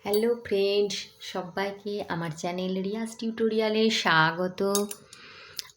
Hello friends, সবাইকে আমার channel Riaz টিউটোরিয়ালে স্বাগত।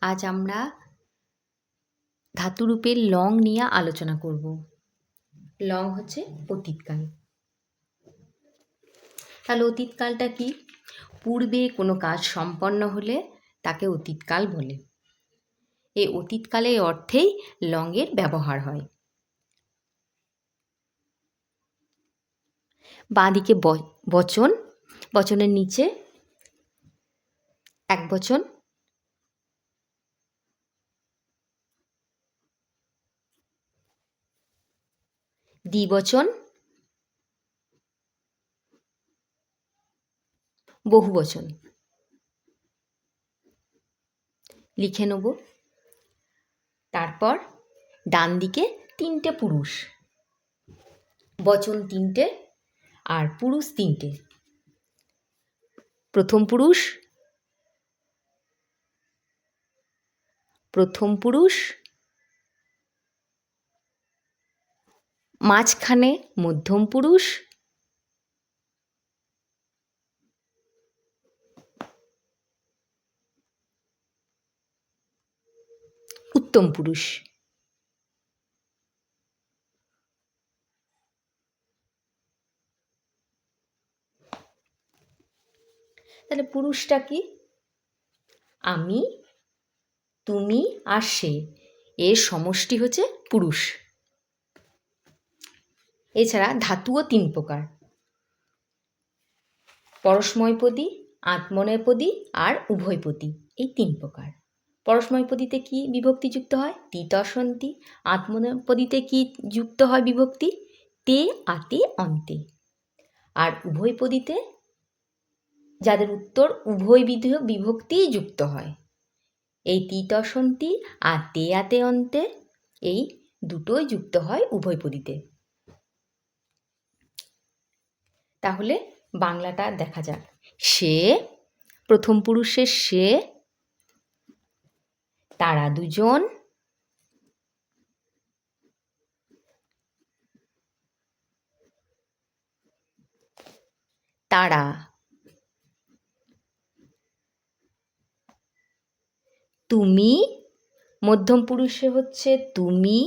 আজ আমরা ধাতুরূপের লং নিয়ে আলোচনা করব। লং হচ্ছে অতীতকাল। তাহলে অতীতকালটা কি? পূর্বে কোনো কাজ সম্পন্ন হলে তাকে অতীতকাল বলে। এই অতীতকালের অর্থেই লংয়ের ব্যবহার হয়। বাঁদিকে বচন, বচনের নিচে এক বচন, দ্বিবচন, বহুবচন লিখে নেব। তারপর ডান দিকে তিনটে পুরুষ, বচন তিনটে আর পুরুষ তিনটে। প্রথম পুরুষ, মাঝখানে মধ্যম পুরুষ, উত্তম পুরুষ। তাহলে পুরুষটা কি? আমি, তুমি আর সে, এর সমষ্টি হচ্ছে পুরুষ। এছাড়া ধাতুও তিন প্রকার: পরস্মৈপদী, আত্মনেপদী আর উভয়পদী। এই তিন প্রকার। পরস্মৈপদীতে কি বিভক্তি যুক্ত হয়? তিতসন্তি। আত্মনেপদীতে কি যুক্ত হয় বিভক্তি? তে আতে অন্তে। আর উভয়পদীতে যাদের উত্তর উভয় বিভক্তিই যুক্ত হয়। এই তিতসন্তি আর তে আতে অন্তে, এই দুটোই যুক্ত হয় উভয়পদীতে। তাহলে বাংলাটা দেখা যাক। সে, প্রথম পুরুষের সে, তারা দুজন, তারা, তুমি, মধ্যম পুরুষে হচ্ছে তুমি,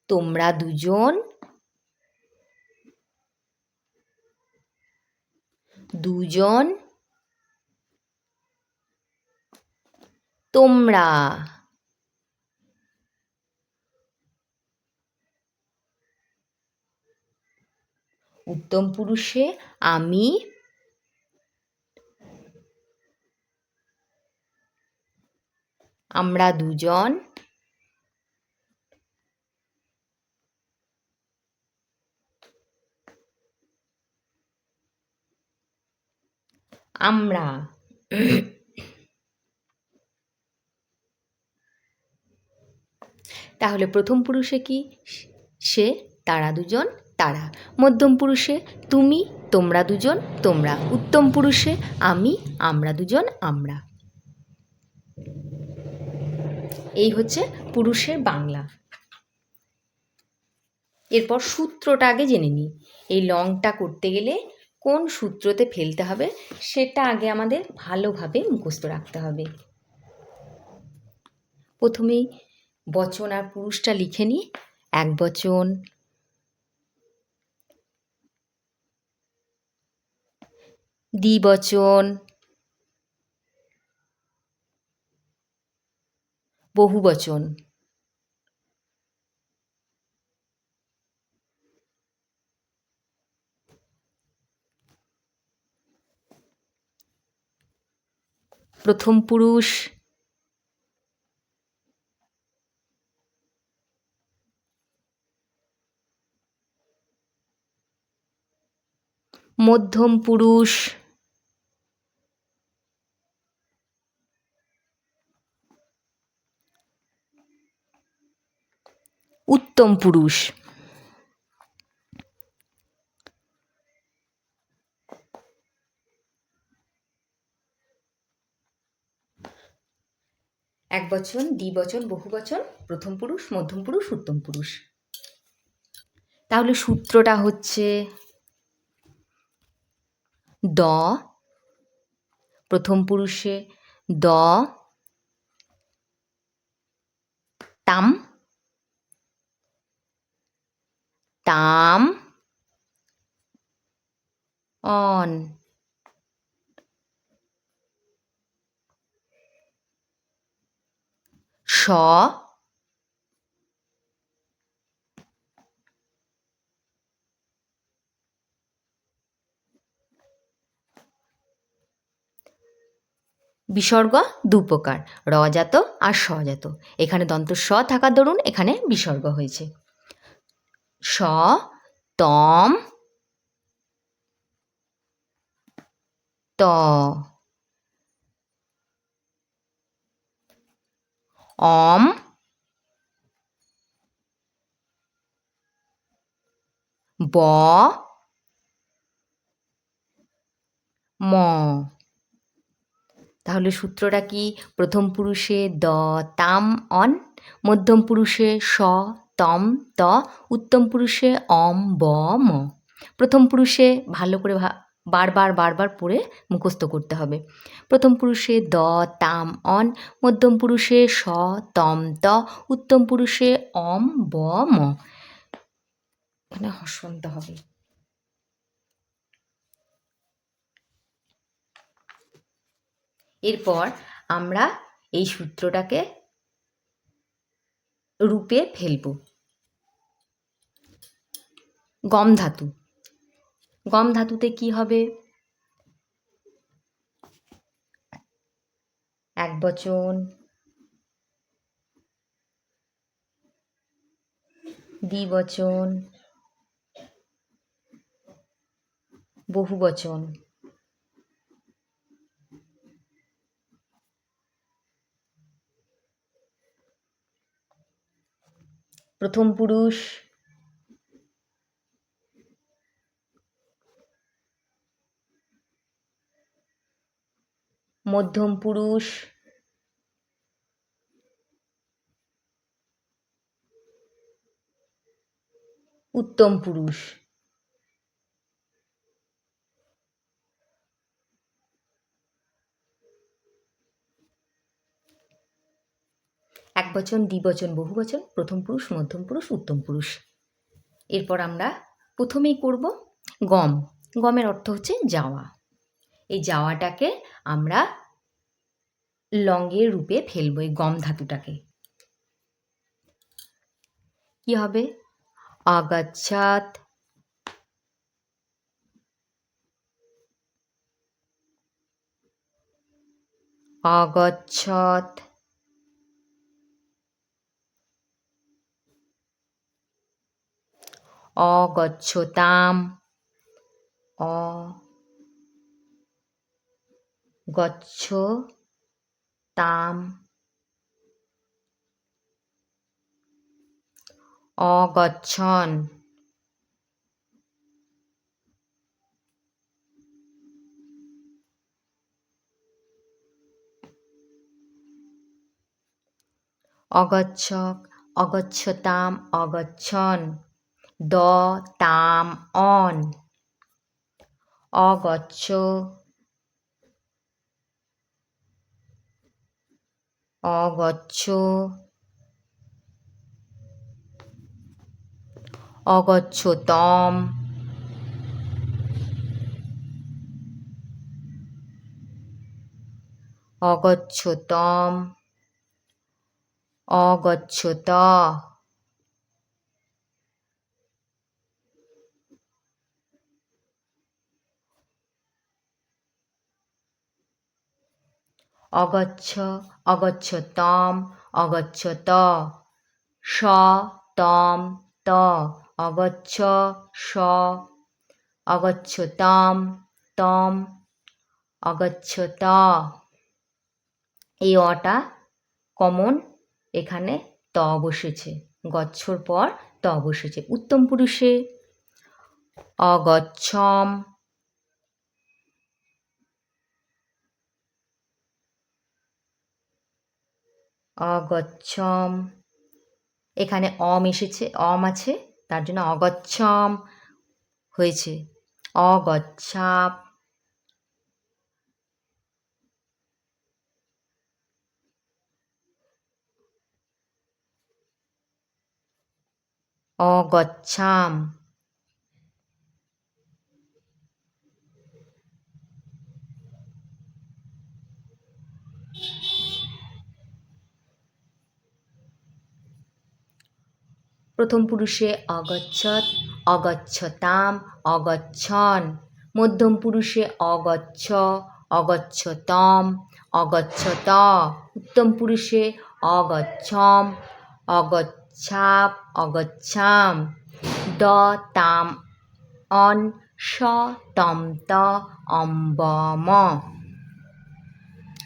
তোমরা দুজন, দুজন, তোমরা। উত্তম পুরুষে আমি, আমরা দুজন, আমরা। তাহলে প্রথম পুরুষে কি? সে, তারা দুজন, তারা। মধ্যম পুরুষে তুমি, তোমরা দুজন, তোমরা। উত্তম পুরুষে আমি, আমরা দুজন, আমরা। এই হচ্ছে পুরুষের বাংলা। এরপর সূত্রটা আগে জেনে নিই। এই লংটা করতে গেলে কোন সূত্রতে ফেলতে হবে সেটা আগে আমাদের ভালোভাবে মুখস্থ রাখতে হবে। প্রথমেই বচন আর পুরুষটা লিখে নিই। এক বচন, দ্বিবচন, বহুবচন। প্রথম পুরুষ, মধ্যম পুরুষ, উত্তম পুরুষ। এক বচন, দ্বিবচন, বহুবচন, প্রথম পুরুষ, মধ্যম পুরুষ, উত্তম পুরুষ। তাহলে সূত্রটা হচ্ছে দ, প্রথম পুরুষে দ, তাম, তাম, অন। স, বিসর্গ দু প্রকার, রজাত আর স্বজাত। এখানে দন্ত স থাকার দরুন এখানে বিসর্গ হয়েছে। স, তম, ত, অম, ব, ম। তাহলে সূত্রটা কি? প্রথম পুরুষে দ, তাম, অন, মধ্যম পুরুষে স, তম, ত, উত্তম পুরুষে অম, ব, ম। প্রথম পুরুষে ভালো করে বারবার বারবার পড়ে মুখস্থ করতে হবে। প্রথম পুরুষে দ, তাম, অন, মধ্যম পুরুষে স, তম, ত, উত্তম পুরুষে অম, ব, ম। এখানে হস্যন্ত হবে। এরপর আমরা এই সূত্রটাকে রূপে ফেলব। গম ধাতু, গম ধাতুতে কি হবে? একবচন, দ্বিবচন, বহুবচন। প্রথম পুরুষ, মধ্যম পুরুষ, উত্তম পুরুষ। একবচন, দ্বিবচন, বহুবচন, প্রথম পুরুষ, মধ্যম পুরুষ, উত্তম পুরুষ। এরপর আমরা প্রথমেই করব গম। গমের অর্থ হচ্ছে যাওয়া। এই যাওয়াটাকে আমরা লঙ্গের রূপে ফেলবো, এই গম ধাতুটাকে। কি হবে? অগচ্ছাৎ, অগচ্ছত, অগচ্ছতাম, অগচ্ছতাম, অগচ্ছন, অগচ্ছক, অগচ্ছতাম, অগচ্ছন, দ, তাম, অন, অগচ্ছ, অগচ্ছ, অগচ্ছতম, অগচ্ছতম, অগচ্ছত, অগচ্ছ, অগচ্ছতম, অগচ্ছত, স, তম, ত, অগচ্ছ, স, অগচ্ছতম, তম, অগচ্ছত। এই অটা কমন, এখানে ত বসেছে, গচ্ছর পর ত বসেছে। উত্তম পুরুষে অগচ্ছম, অগচ্ছম, এখানে অম এসেছে, অম আছে, তার জন্য অগচ্ছম হয়েছে। অগচ্ছাপ, অগচ্ছাম, প্রথম পুরুষে অগচ্ছত, অগচ্ছতাম, অগচ্ছন। মধ্যম পুরুষে অগচ্ছ, অগচ্ছতম, অগচ্ছত। উত্তম পুরুষে অগচ্ছম, অগচ্ছাপ, অগচ্ছাম। ড তাম অন স তম ত অম্বম।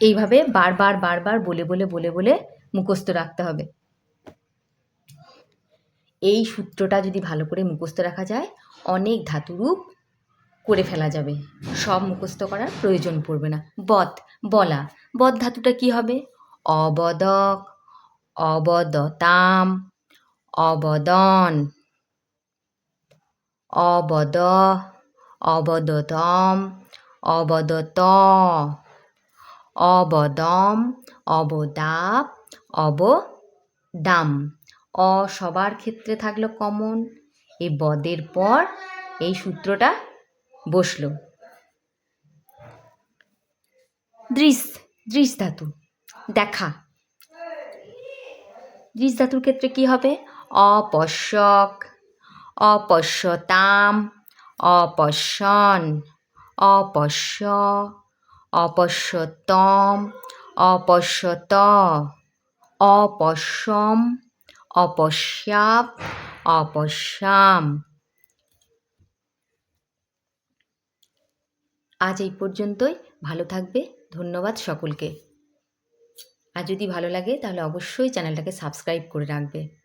এইভাবে বারবার বারবার বলে বলে বলে বলে মুখস্থ রাখতে হবে। এই সূত্রটা যদি ভালো করে মুখস্থ রাখা যায়, অনেক ধাতুরূপ করে ফেলা যাবে। সব মুখস্থ করার প্রয়োজন পড়বে না। বদ, বলা। বদ ধাতুটা কি হবে? অবদক, অবদতাম, অবদন। অবদ, অবদতম, অবদত। অবদম, অবদাপ, অবদাম। অ সবার ক্ষেত্রে থাকলো কমন। এই বদের পর এই সূত্রটা বসলো। দৃশ, দৃশ ধাতু, দেখা। দৃশ ধাতুর ক্ষেত্রে কি হবে? অপশ্যক, অপশ্যতাম, অপশ্যন, অপশ্য, অপশ্যতম, অপশ্যত, অপশ্যম, অপশ্যাপ, অপশ্যাম। আজ এই পর্যন্তই। ভালো থাকবে। ধন্যবাদ সকলকে। আর যদি ভালো লাগে তাহলে অবশ্যই চ্যানেলটাকে সাবস্ক্রাইব করে রাখবে।